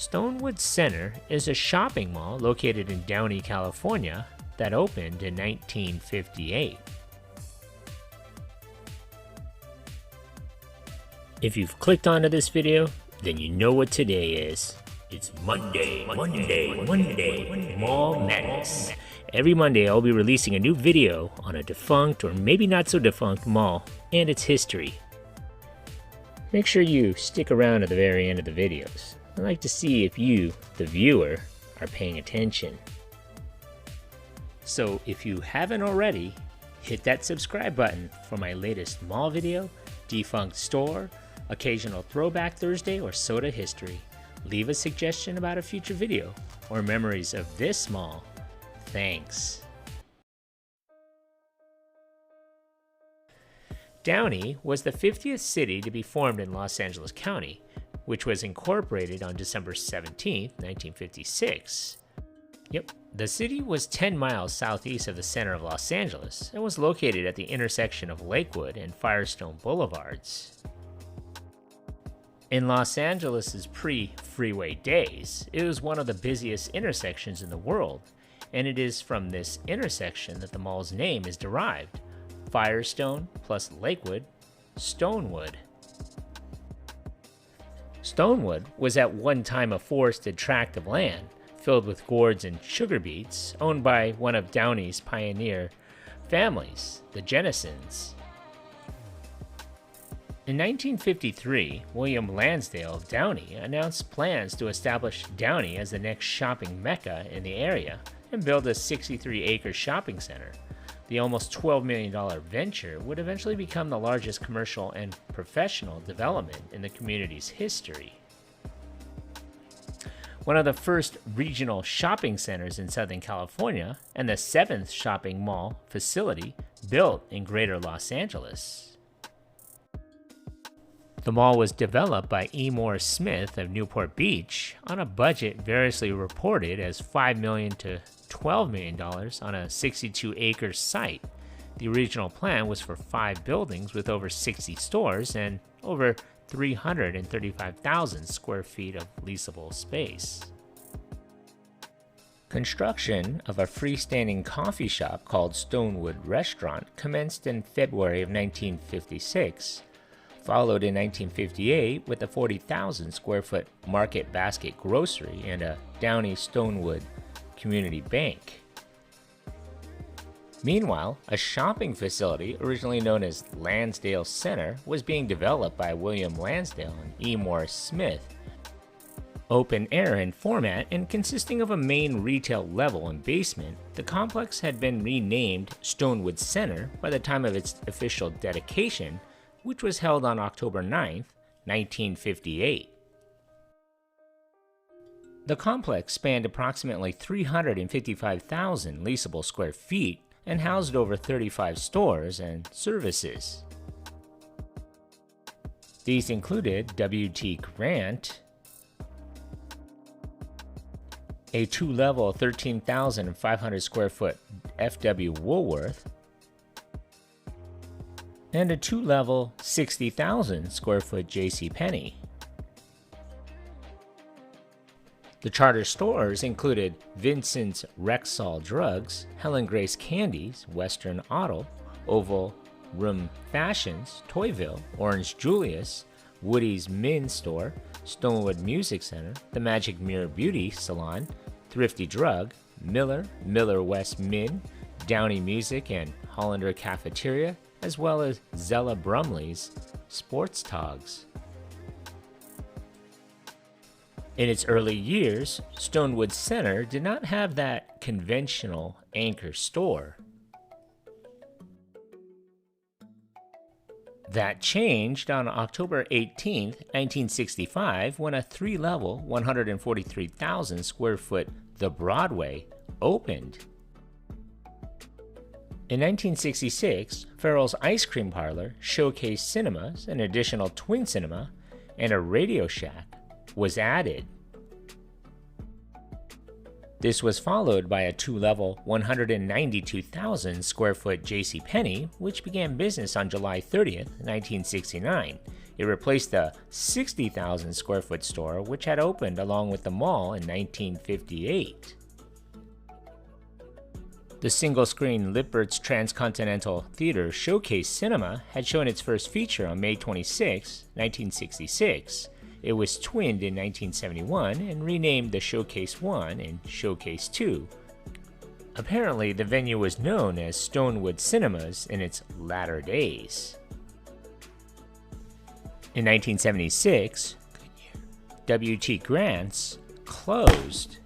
Stonewood Center is a shopping mall located in Downey, California that opened in 1958. If you've clicked onto this video, then you know what today is. It's Monday, Mall Madness. Every Monday I'll be releasing a new video on a defunct or maybe not so defunct mall and its history. Make sure you stick around to the very end of the videos. I'd like to see if you, the viewer, are paying attention. So if you haven't already, hit that subscribe button for my latest mall video, defunct store, occasional throwback Thursday, or soda history. Leave a suggestion about a future video or memories of this mall. Thanks. Downey was the 50th city to be formed in Los Angeles County, which was incorporated on December 17, 1956. Yep, the city was 10 miles southeast of the center of Los Angeles and was located at the intersection of Lakewood and Firestone Boulevards. In Los Angeles' pre-freeway days, it was one of the busiest intersections in the world, and it is from this intersection that the mall's name is derived. Firestone plus Lakewood, Stonewood. Stonewood was at one time a forested tract of land filled with gourds and sugar beets owned by one of Downey's pioneer families, the Jennisons. In 1953, William Lansdale of Downey announced plans to establish Downey as the next shopping mecca in the area and build a 63-acre shopping center. The almost $12 million venture would eventually become the largest commercial and professional development in the community's history. One of the first regional shopping centers in Southern California and the 7th shopping mall facility built in Greater Los Angeles. The mall was developed by E. Morris Smith of Newport Beach on a budget variously reported as $5 million to $12 million on a 62-acre site. The original plan was for 5 buildings with over 60 stores and over 335,000 square feet of leasable space. Construction of a freestanding coffee shop called Stonewood Restaurant commenced in February of 1956. Followed in 1958 with a 40,000 square foot Market Basket grocery and a Downey Stonewood Community Bank. Meanwhile, a shopping facility originally known as Lansdale Center was being developed by William Lansdale and E. Morris Smith. Open air in format and consisting of a main retail level and basement, the complex had been renamed Stonewood Center by the time of its official dedication, which was held on October 9, 1958. The complex spanned approximately 355,000 leasable square feet and housed over 35 stores and services. These included W.T. Grant, a 2-level 13,500 square foot F.W. Woolworth, and a 2-level 60,000 square foot JCPenney. The charter stores included Vincent's Rexall Drugs, Helen Grace Candies, Western Auto, Oval Room Fashions, Toyville, Orange Julius, Woody's Men's Store, Stonewood Music Center, The Magic Mirror Beauty Salon, Thrifty Drug, Miller, Miller West Min, Downey Music and Hollander Cafeteria, as well as Zella Brumley's Sports Togs. In its early years, Stonewood Center did not have that conventional anchor store. That changed on October 18, 1965, when a 3-level, 143,000 square foot The Broadway opened. In 1966, Farrell's Ice Cream Parlor, Showcase Cinemas, an additional twin cinema, and a Radio Shack was added. This was followed by a 2-level, 192,000 square foot JCPenney, which began business on July 30th, 1969, It replaced the 60,000 square foot store which had opened along with the mall in 1958. The single-screen Lippert's Transcontinental Theater Showcase Cinema had shown its first feature on May 26, 1966. It was twinned in 1971 and renamed the Showcase 1 and Showcase 2. Apparently, the venue was known as Stonewood Cinemas in its latter days. In 1976, W.T. Grant's closed.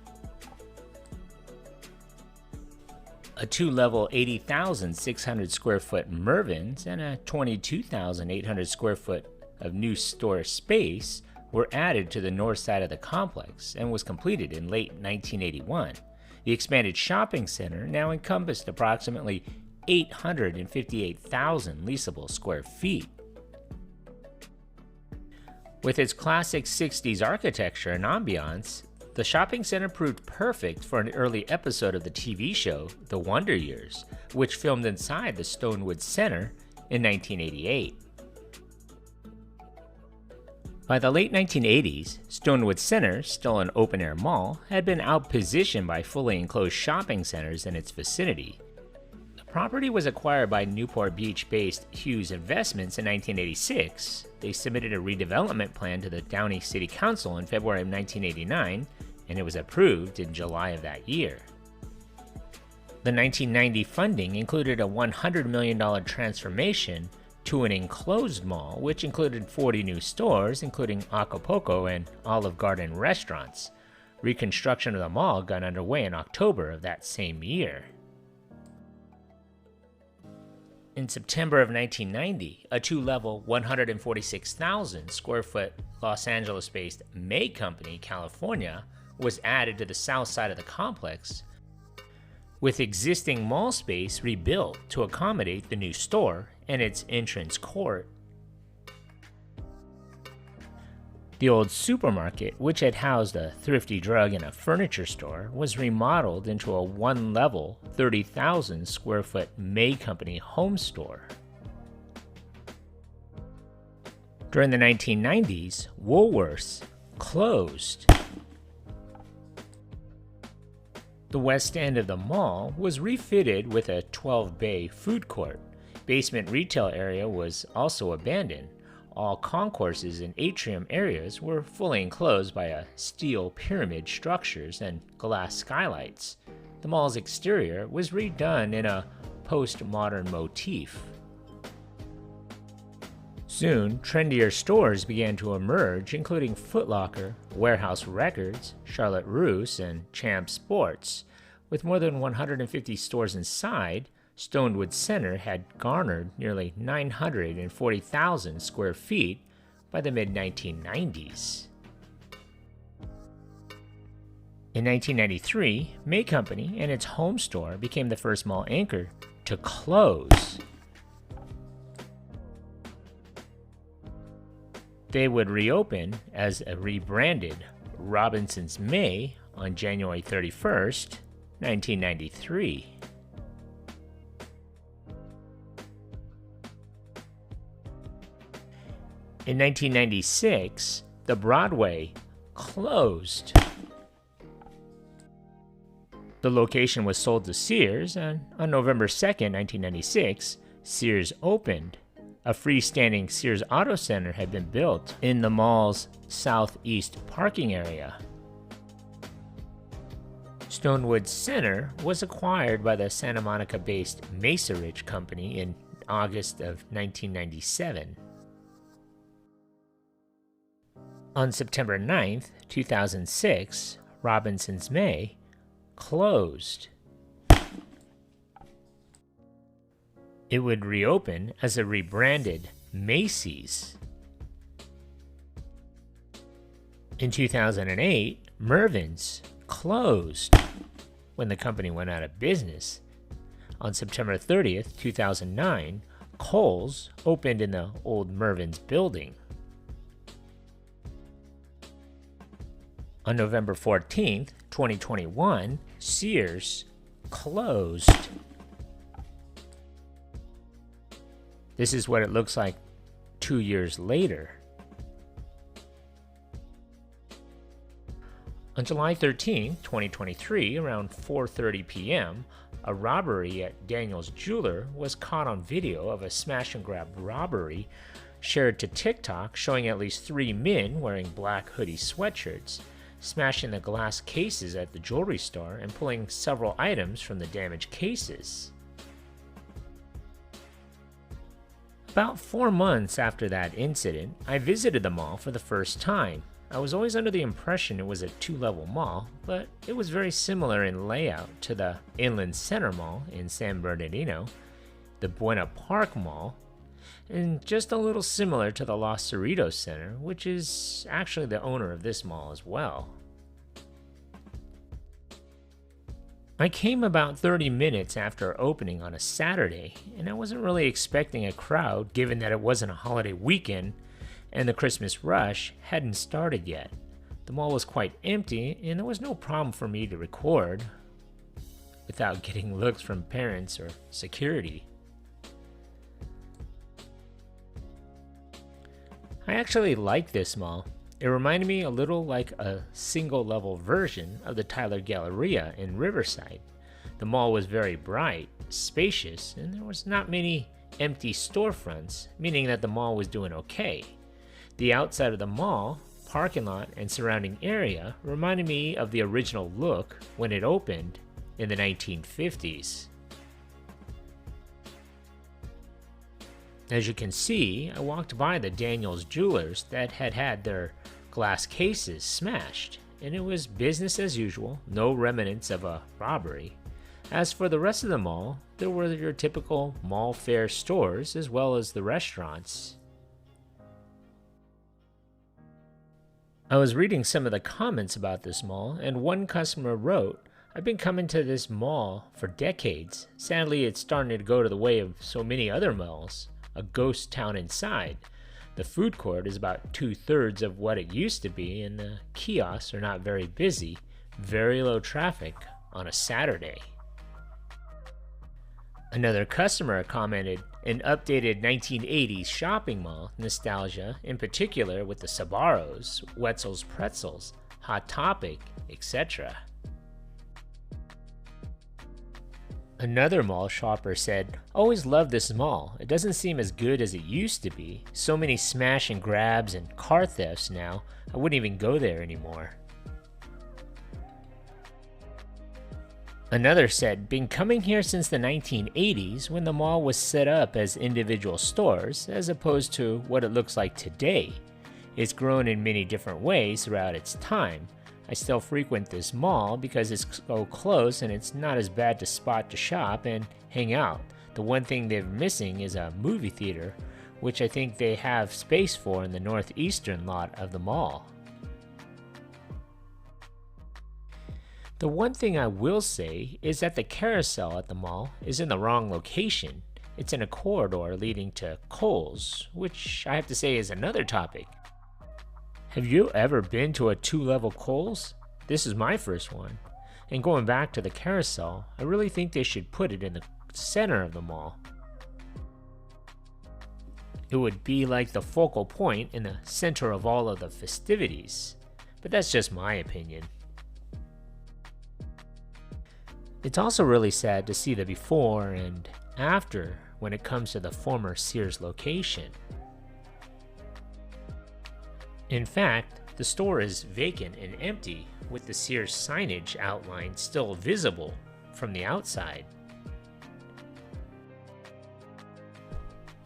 A two-level 80,600 square foot Mervyn's and a 22,800 square foot of new store space were added to the north side of the complex and was completed in late 1981. The expanded shopping center now encompassed approximately 858,000 leasable square feet. With its classic 60s architecture and ambiance, the shopping center proved perfect for an early episode of the TV show The Wonder Years, which filmed inside the Stonewood Center in 1988. By the late 1980s, Stonewood Center, still an open-air mall, had been outpositioned by fully enclosed shopping centers in its vicinity. The property was acquired by Newport Beach-based Hughes Investments in 1986. They submitted a redevelopment plan to the Downey City Council in February of 1989, and it was approved in July of that year. The 1990 funding included a $100 million transformation to an enclosed mall, which included 40 new stores, including Acapulco and Olive Garden restaurants. Reconstruction of the mall got underway in October of that same year. In September of 1990, a two-level 146,000 square foot Los Angeles-based May Company, California, was added to the south side of the complex, with existing mall space rebuilt to accommodate the new store and its entrance court. The old supermarket, which had housed a thrifty drug and a furniture store, was remodeled into a one-level, 30,000 square foot May Company home store. During the 1990s, Woolworths closed. The west end of the mall was refitted with a 12-bay food court. Basement retail area was also abandoned. All concourses and atrium areas were fully enclosed by a steel pyramid structures and glass skylights. The mall's exterior was redone in a postmodern motif. Soon, trendier stores began to emerge, including Foot Locker, Warehouse Records, Charlotte Russe, and Champ Sports. With more than 150 stores inside, Stonewood Center had garnered nearly 940,000 square feet by the mid-1990s. In 1993, May Company and its home store became the first mall anchor to close. They would reopen as a rebranded Robinson's May on January 31st, 1993. In 1996, the Broadway closed. The location was sold to Sears, and on November 2nd, 1996, Sears opened. A freestanding Sears Auto Center had been built in the mall's southeast parking area. Stonewood Center was acquired by the Santa Monica-based Macerich Company in August of 1997. On September 9th, 2006, Robinson's May closed. It would reopen as a rebranded Macy's. In 2008, Mervyn's closed when the company went out of business. On September 30th, 2009, Kohl's opened in the old Mervyn's building. On November 14th, 2021, Sears closed. This is what it looks like 2 years later. On July 13, 2023, around 4:30 p.m., a robbery at Daniel's Jeweler was caught on video of a smash-and-grab robbery shared to TikTok showing at least 3 men wearing black hoodie sweatshirts, smashing the glass cases at the jewelry store and pulling several items from the damaged cases. About 4 months after that incident, I visited the mall for the first time. I was always under the impression it was a 2-level mall, but it was very similar in layout to the Inland Center Mall in San Bernardino, the Buena Park Mall, and just a little similar to the Los Cerritos Center, which is actually the owner of this mall as well. I came about 30 minutes after opening on a Saturday, and I wasn't really expecting a crowd given that it wasn't a holiday weekend and the Christmas rush hadn't started yet. The mall was quite empty, and there was no problem for me to record without getting looks from parents or security. I actually liked this mall. It reminded me a little like a single-level version of the Tyler Galleria in Riverside. The mall was very bright, spacious, and there was not many empty storefronts, meaning that the mall was doing okay. The outside of the mall, parking lot, and surrounding area reminded me of the original look when it opened in the 1950s. As you can see, I walked by the Daniel's Jewelers that had their glass cases smashed, and it was business as usual, no remnants of a robbery. As for the rest of the mall, there were your typical mall fare stores as well as the restaurants. I was reading some of the comments about this mall, and one customer wrote, "I've been coming to this mall for decades. Sadly, it's starting to go to the way of so many other malls. A ghost town inside. The food court is about 2/3 of what it used to be, and the kiosks are not very busy. Very low traffic on a Saturday." Another customer commented, "An updated 1980s shopping mall nostalgia, in particular with the Sbarros, Wetzel's Pretzels, Hot Topic, etc." Another mall shopper said, "Always loved this mall. It doesn't seem as good as it used to be. So many smash and grabs and car thefts now, I wouldn't even go there anymore." Another said, "Been coming here since the 1980s when the mall was set up as individual stores as opposed to what it looks like today. It's grown in many different ways throughout its time. I still frequent this mall because it's so close and it's not as bad to spot to shop and hang out. The one thing they're missing is a movie theater, which I think they have space for in the northeastern lot of the mall." The one thing I will say is that the carousel at the mall is in the wrong location. It's in a corridor leading to Kohl's, which I have to say is another topic. Have you ever been to a 2-level Kohl's? This is my first one. And going back to the carousel, I really think they should put it in the center of the mall. It would be like the focal point in the center of all of the festivities, but that's just my opinion. It's also really sad to see the before and after when it comes to the former Sears location. In fact, the store is vacant and empty, with the Sears signage outline still visible from the outside.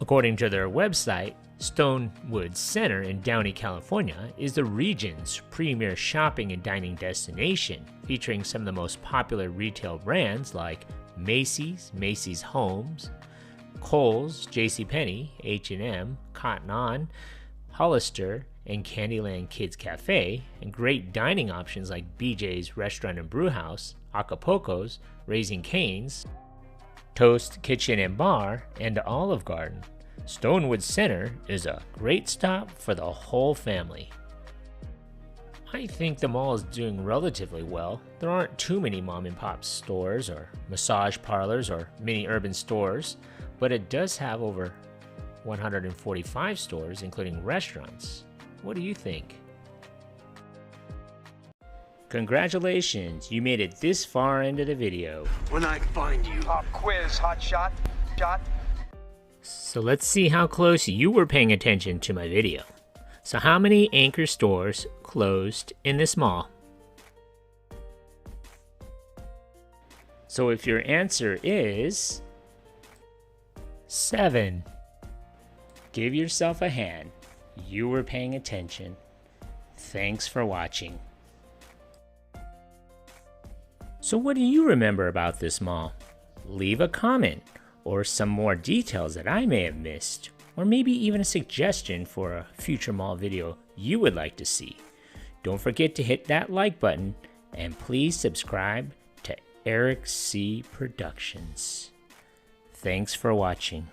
According to their website, Stonewood Center in Downey, California is the region's premier shopping and dining destination, featuring some of the most popular retail brands like Macy's, Macy's Homes, Kohl's, JCPenney, H&M, Cotton On, Hollister, and Candyland Kids Cafe, and great dining options like BJ's Restaurant and Brewhouse, Acapulco's, Raising Cane's, Toast Kitchen and Bar, and Olive Garden. Stonewood Center is a great stop for the whole family. I think the mall is doing relatively well. There aren't too many mom and pop stores or massage parlors or mini urban stores, but it does have over 145 stores, including restaurants. What do you think? Congratulations, you made it this far into the video. When I find you. Pop quiz, hot shot. So let's see how close you were paying attention to my video. So how many anchor stores closed in this mall? So if your answer is 7, give yourself a hand. You were paying attention. Thanks for watching. So what do you remember about this mall? Leave a comment or some more details that I may have missed, or maybe even a suggestion for a future mall video you would like to see. Don't forget to hit that like button and please subscribe to Eric C. Productions. Thanks for watching.